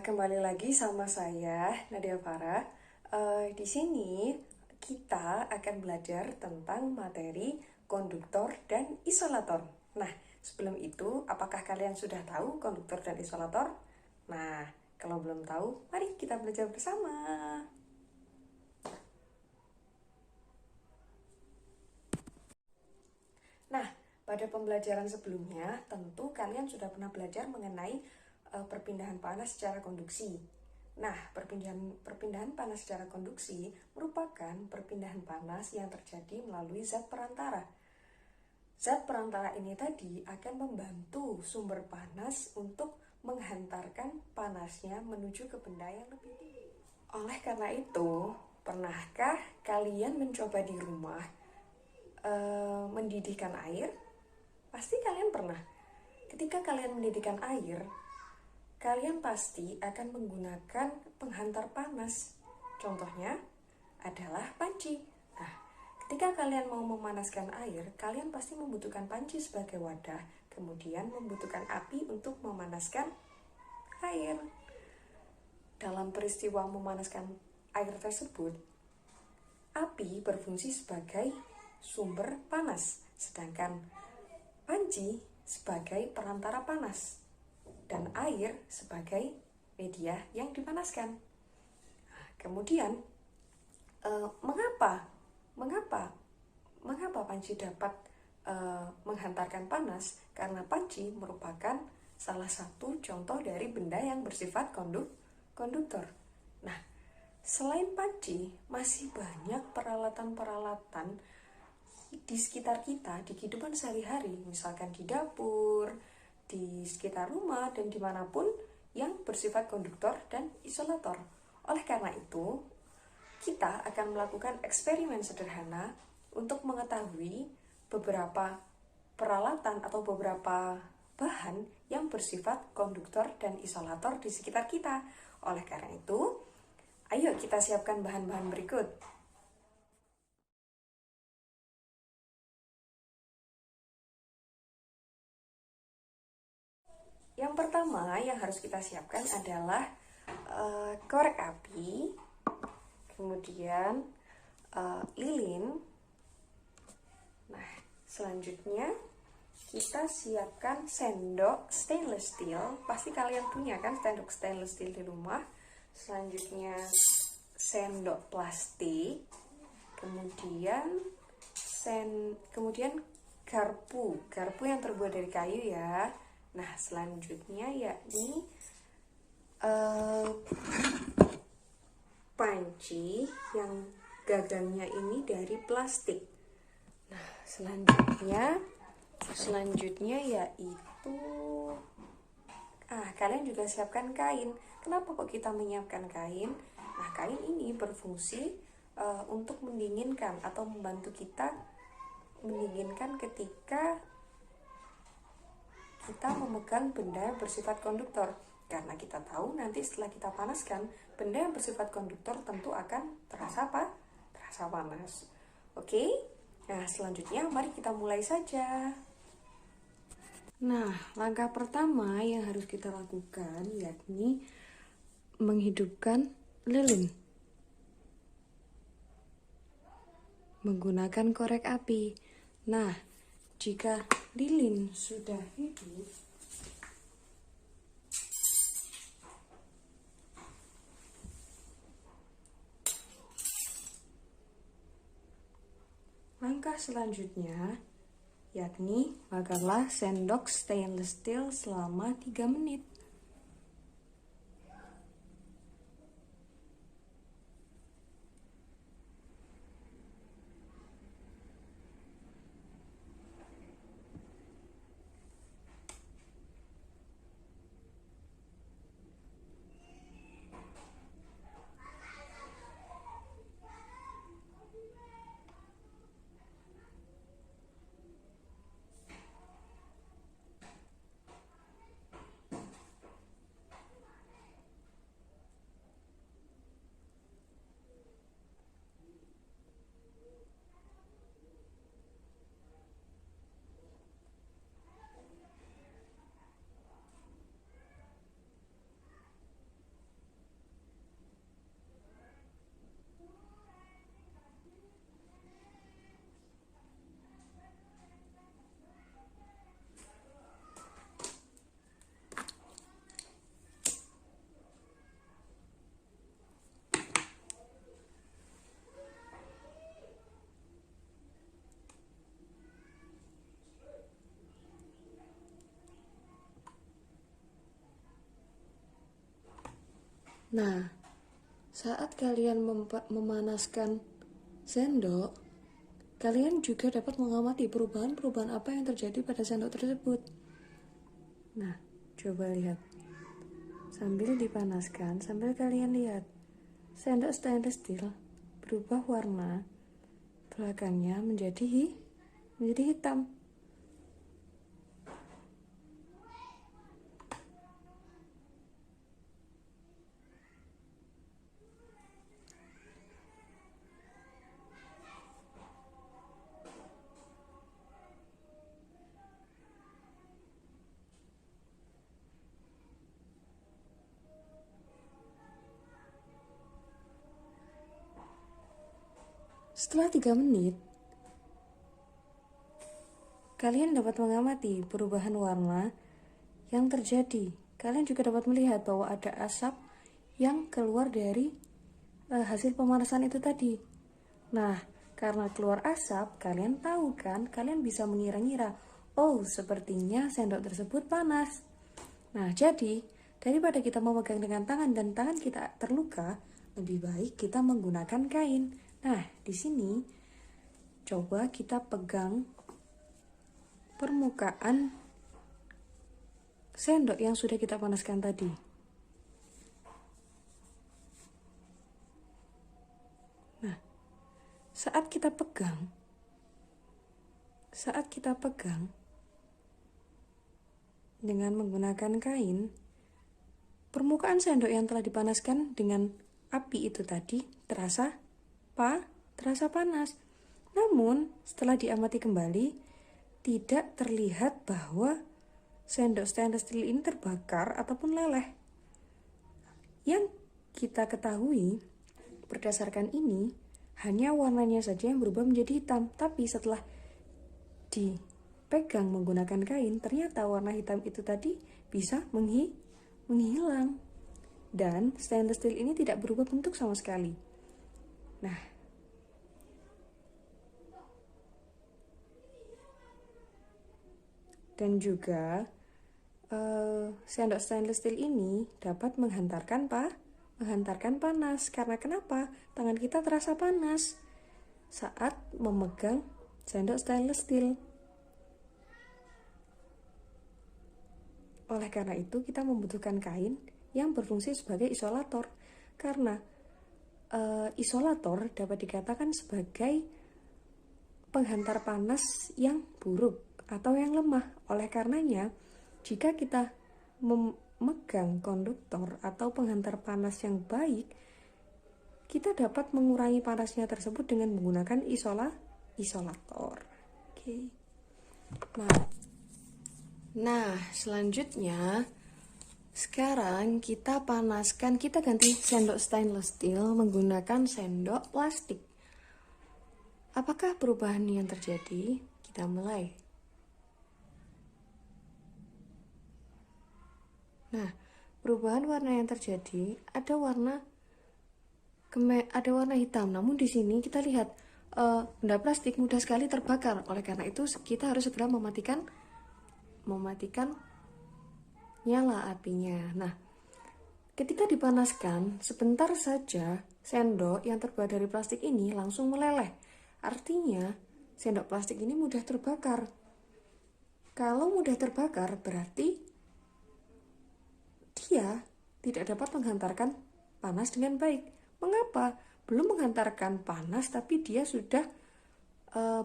Kembali lagi sama saya, Nadia Farah. Di sini kita akan belajar tentang materi konduktor dan isolator. Nah, sebelum itu, apakah kalian sudah tahu konduktor dan isolator? Nah, kalau belum tahu, mari kita belajar bersama. Nah, pada pembelajaran sebelumnya, tentu kalian sudah pernah belajar mengenai perpindahan panas secara konduksi. Nah, perpindahan panas secara konduksi merupakan perpindahan panas yang terjadi melalui zat perantara. Zat perantara ini tadi akan membantu sumber panas untuk menghantarkan panasnya menuju ke benda yang lebih tinggi. Oleh karena itu, pernahkah kalian mencoba di rumah mendidihkan air? Pasti kalian pernah. Ketika kalian mendidihkan air, kalian pasti akan menggunakan penghantar panas. Contohnya adalah panci. Nah, ketika kalian mau memanaskan air, kalian pasti membutuhkan panci sebagai wadah, kemudian membutuhkan api untuk memanaskan air. Dalam peristiwa memanaskan air tersebut, api berfungsi sebagai sumber panas, sedangkan panci sebagai perantara panas dan air sebagai media yang dipanaskan. Kemudian, mengapa panci dapat menghantarkan panas? Karena panci merupakan salah satu contoh dari benda yang bersifat konduktor. Nah, selain panci, masih banyak peralatan-peralatan di sekitar kita, di kehidupan sehari-hari, misalkan di dapur, di sekitar rumah, dan dimanapun yang bersifat konduktor dan isolator. Oleh karena itu, kita akan melakukan eksperimen sederhana untuk mengetahui beberapa peralatan atau beberapa bahan yang bersifat konduktor dan isolator di sekitar kita. Oleh karena itu, ayo kita siapkan bahan-bahan berikut. Yang pertama yang harus kita siapkan adalah korek api, kemudian lilin. Nah, selanjutnya kita siapkan sendok stainless steel. Pasti kalian punya kan sendok stainless steel di rumah. Selanjutnya sendok plastik, kemudian garpu yang terbuat dari kayu ya. Nah, selanjutnya yakni panci yang gagangnya ini dari plastik. Nah, selanjutnya yaitu kalian juga siapkan kain. Kenapa kok kita menyiapkan kain? Nah, kain ini berfungsi untuk mendinginkan atau membantu kita mendinginkan ketika kita memegang benda yang bersifat konduktor. Karena kita tahu nanti setelah kita panaskan, benda yang bersifat konduktor tentu akan terasa panas. Oke? Nah, selanjutnya mari kita mulai saja. Nah, langkah pertama yang harus kita lakukan yakni menghidupkan lilin menggunakan korek api. Nah, jika lilin sudah hidup, langkah selanjutnya yakni bakarlah sendok stainless steel selama 3 menit. Nah, saat kalian memanaskan sendok, kalian juga dapat mengamati perubahan-perubahan apa yang terjadi pada sendok tersebut. Nah, coba lihat. Sambil dipanaskan, sambil kalian lihat, sendok stainless steel berubah warna, belakangnya menjadi hitam. Setelah 3 menit, kalian dapat mengamati perubahan warna yang terjadi. Kalian juga dapat melihat bahwa ada asap yang keluar dari hasil pemanasan itu tadi. Nah, karena keluar asap, kalian tahu kan, kalian bisa mengira-ngira, oh sepertinya sendok tersebut panas. Nah, jadi daripada kita memegang dengan tangan dan tangan kita terluka, lebih baik kita menggunakan kain. Nah, di sini coba kita pegang permukaan sendok yang sudah kita panaskan tadi. Nah, saat kita pegang dengan menggunakan kain, permukaan sendok yang telah dipanaskan dengan api itu tadi terasa panas. Namun, setelah diamati kembali, tidak terlihat bahwa sendok stainless steel ini terbakar ataupun leleh. Yang kita ketahui berdasarkan ini, hanya warnanya saja yang berubah menjadi hitam. Tapi setelah dipegang menggunakan kain, ternyata warna hitam itu tadi bisa menghilang. Dan stainless steel ini tidak berubah bentuk sama sekali. Nah, dan juga sendok stainless steel ini dapat menghantarkan panas. Karena kenapa? Tangan kita terasa panas saat memegang sendok stainless steel. Oleh karena itu, kita membutuhkan kain yang berfungsi sebagai isolator. Karena isolator dapat dikatakan sebagai penghantar panas yang buruk atau yang lemah. Oleh karenanya, jika kita memegang konduktor atau penghantar panas yang baik, kita dapat mengurangi panasnya tersebut dengan menggunakan isolator. Oke. Nah, selanjutnya sekarang kita ganti sendok stainless steel menggunakan sendok plastik. Apakah perubahan yang terjadi? Kita mulai. Nah, perubahan warna yang terjadi, ada warna hitam. Namun di sini kita lihat benda plastik mudah sekali terbakar. Oleh karena itu kita harus segera mematikan nyala apinya. Nah, ketika dipanaskan, sebentar saja sendok yang terbuat dari plastik ini langsung meleleh. Artinya, sendok plastik ini mudah terbakar. Kalau mudah terbakar, berarti dia tidak dapat menghantarkan panas dengan baik. Mengapa? Belum menghantarkan panas, tapi dia sudah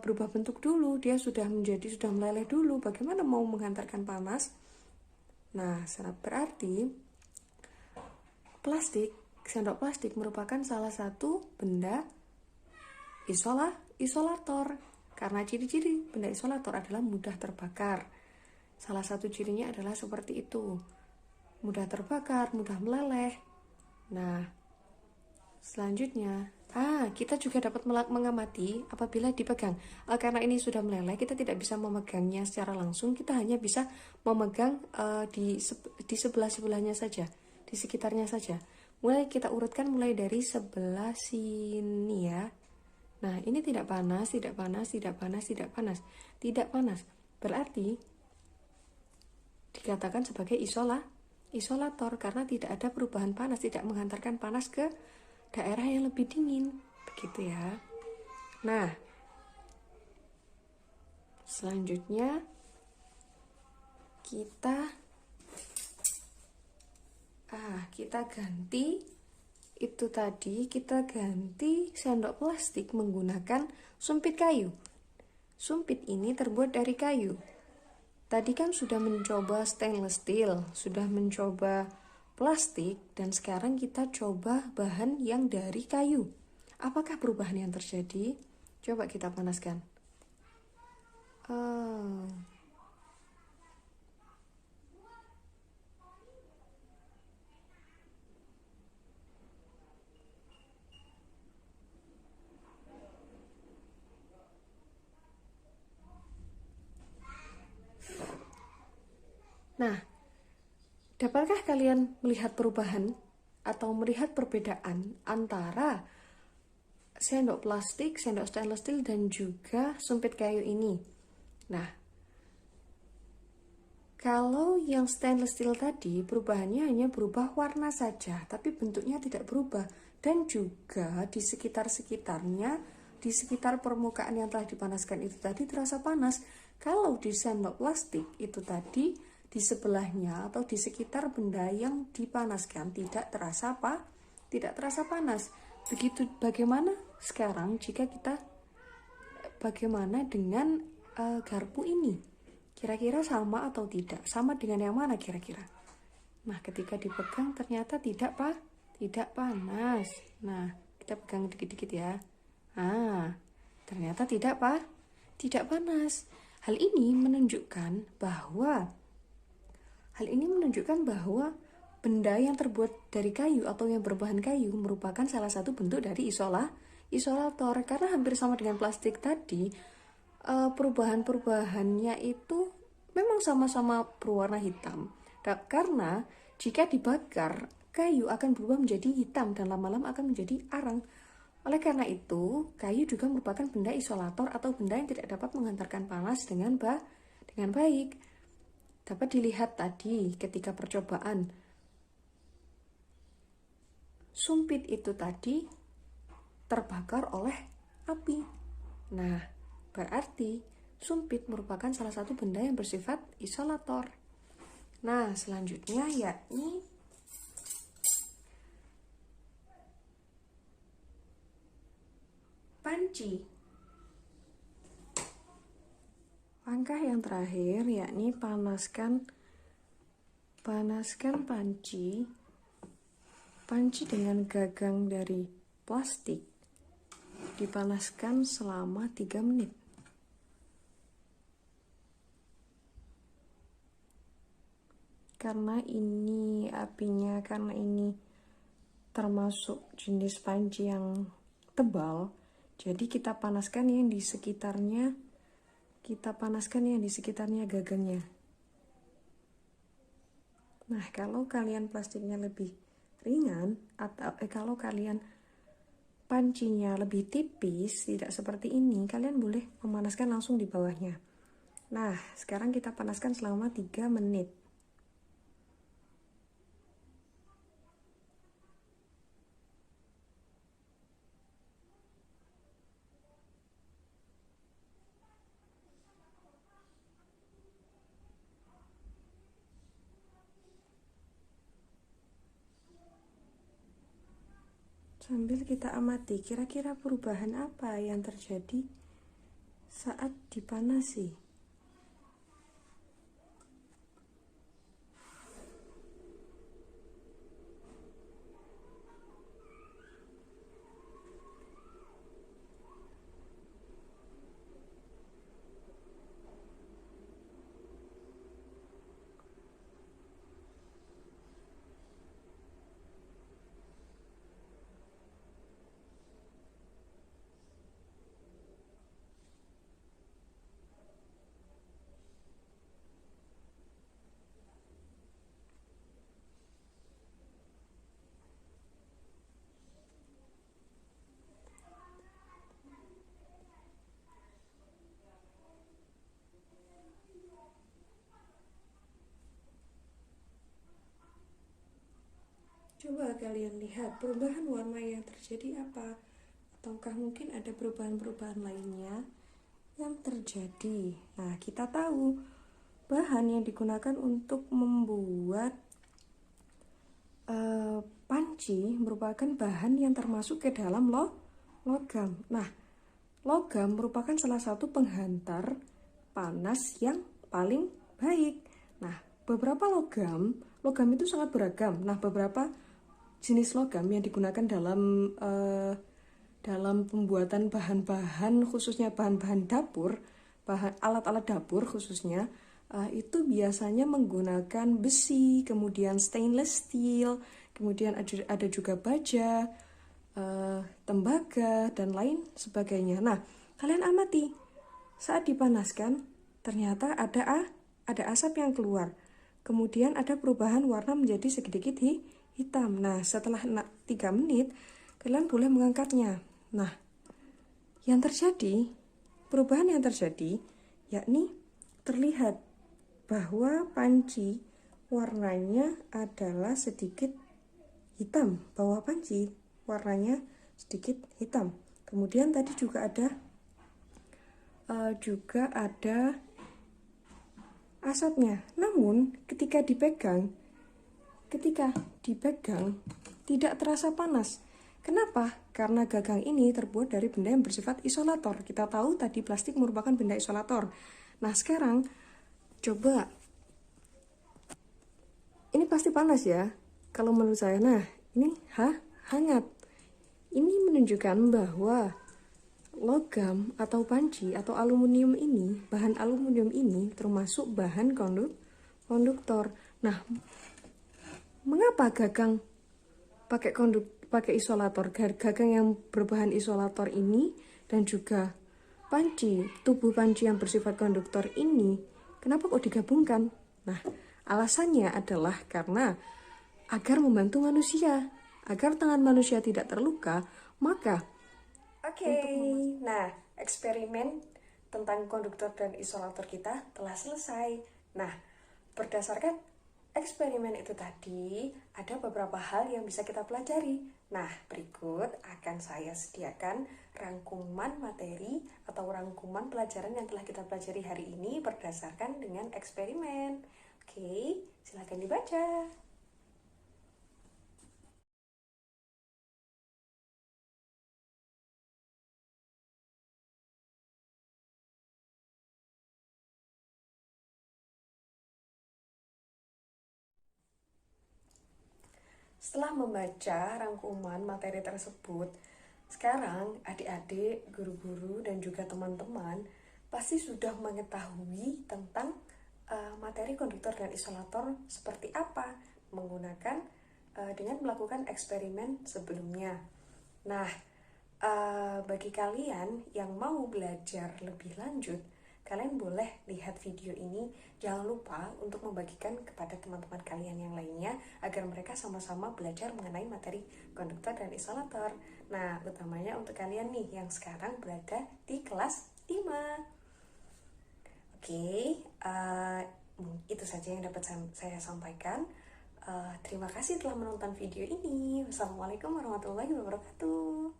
berubah bentuk dulu. Dia sudah meleleh dulu. Bagaimana mau menghantarkan panas? Nah, berarti sendok plastik merupakan salah satu benda isolator. Karena ciri-ciri benda isolator adalah mudah terbakar. Salah satu cirinya adalah seperti itu. Mudah terbakar, mudah meleleh. Nah, selanjutnya, kita juga dapat mengamati apabila dipegang. Karena ini sudah meleleh, kita tidak bisa memegangnya secara langsung. Kita hanya bisa memegang di sebelah-sebelahnya saja, di sekitarnya saja. Kita urutkan mulai dari sebelah sini ya. Nah, ini tidak panas. Berarti dikatakan sebagai isolator karena tidak ada perubahan panas, tidak menghantarkan panas ke daerah yang lebih dingin, begitu ya. Nah, selanjutnya kita ganti itu tadi, kita ganti sendok plastik menggunakan sumpit kayu. Sumpit ini terbuat dari kayu. Tadi kan sudah mencoba stainless steel, sudah mencoba plastik, dan sekarang kita coba bahan yang dari kayu. Apakah perubahan yang terjadi? Coba kita panaskan. Nah, dapatkah kalian melihat perubahan atau melihat perbedaan antara sendok plastik, sendok stainless steel, dan juga sumpit kayu ini? Nah, kalau yang stainless steel tadi perubahannya hanya berubah warna saja, tapi bentuknya tidak berubah. Dan juga di sekitar-sekitarnya, di sekitar permukaan yang telah dipanaskan itu tadi terasa panas. Kalau di sendok plastik itu tadi, di sebelahnya atau di sekitar benda yang dipanaskan tidak terasa tidak terasa panas. Begitu bagaimana sekarang jika kita bagaimana dengan garpu ini? Kira-kira sama atau tidak? Sama dengan yang mana kira-kira? Nah, ketika dipegang ternyata tidak panas. Nah, kita pegang dikit-dikit ya. Ternyata tidak panas. Hal ini menunjukkan bahwa benda yang terbuat dari kayu atau yang berbahan kayu merupakan salah satu bentuk dari isolator. Karena hampir sama dengan plastik tadi, perubahan-perubahannya itu memang sama-sama berwarna hitam. Karena jika dibakar, kayu akan berubah menjadi hitam dan lama-lama akan menjadi arang. Oleh karena itu, kayu juga merupakan benda isolator atau benda yang tidak dapat menghantarkan panas dengan baik. Dapat dilihat tadi ketika percobaan sumpit itu tadi terbakar oleh api. Nah, berarti sumpit merupakan salah satu benda yang bersifat isolator. Nah, selanjutnya yakni panci. Langkah yang terakhir yakni panaskan panci dengan gagang dari plastik dipanaskan selama 3 menit. Karena ini termasuk jenis panci yang tebal, jadi kita panaskan yang di sekitarnya gagangnya. Nah, kalau kalian plastiknya lebih ringan atau kalau kalian pancinya lebih tipis, tidak seperti ini, kalian boleh memanaskan langsung di bawahnya. Nah, sekarang kita panaskan selama 3 menit. Sambil kita amati kira-kira perubahan apa yang terjadi saat dipanasi. Coba kalian lihat perubahan warna yang terjadi apa? Ataukah mungkin ada perubahan-perubahan lainnya yang terjadi? Nah, kita tahu bahan yang digunakan untuk membuat panci merupakan bahan yang termasuk ke dalam logam. Nah, logam merupakan salah satu penghantar panas yang paling baik. Nah, beberapa logam itu sangat beragam. Nah, beberapa jenis logam yang digunakan dalam pembuatan bahan-bahan, khususnya bahan-bahan dapur, alat-alat dapur khususnya, itu biasanya menggunakan besi, kemudian stainless steel, kemudian ada juga baja, tembaga, dan lain sebagainya. Nah, kalian amati, saat dipanaskan, ternyata ada asap yang keluar. Kemudian ada perubahan warna menjadi sedikit hitam. Nah, setelah 3 menit, kalian boleh mengangkatnya. Nah, perubahan yang terjadi, yakni terlihat bahwa panci warnanya adalah sedikit hitam. Bawah panci warnanya sedikit hitam. Kemudian tadi juga ada asapnya. Namun ketika dipegang tidak terasa panas. Kenapa? Karena gagang ini terbuat dari benda yang bersifat isolator. Kita tahu tadi plastik merupakan benda isolator. Nah, sekarang coba, ini pasti panas ya kalau menurut saya. Nah, ini hangat. Ini menunjukkan bahwa logam atau panci atau bahan aluminium ini termasuk bahan konduktor. Nah, mengapa gagang pakai isolator? Gagang yang berbahan isolator ini dan juga tubuh panci yang bersifat konduktor ini, kenapa kok digabungkan? Nah, alasannya adalah karena agar membantu manusia, agar tangan manusia tidak terluka, maka nah, eksperimen tentang konduktor dan isolator kita telah selesai. Nah, berdasarkan eksperimen itu tadi, ada beberapa hal yang bisa kita pelajari. Nah, berikut akan saya sediakan rangkuman materi atau rangkuman pelajaran yang telah kita pelajari hari ini berdasarkan dengan eksperimen. Oke, silakan dibaca. Setelah membaca rangkuman materi tersebut, sekarang adik-adik, guru-guru, dan juga teman-teman pasti sudah mengetahui tentang materi konduktor dan isolator seperti apa dengan melakukan eksperimen sebelumnya. Nah, bagi kalian yang mau belajar lebih lanjut, kalian boleh lihat video ini. Jangan lupa untuk membagikan kepada teman-teman kalian yang lainnya agar mereka sama-sama belajar mengenai materi konduktor dan isolator. Nah, utamanya untuk kalian nih yang sekarang berada di kelas 5. Oke, itu saja yang dapat saya sampaikan. Terima kasih telah menonton video ini. Wassalamualaikum warahmatullahi wabarakatuh.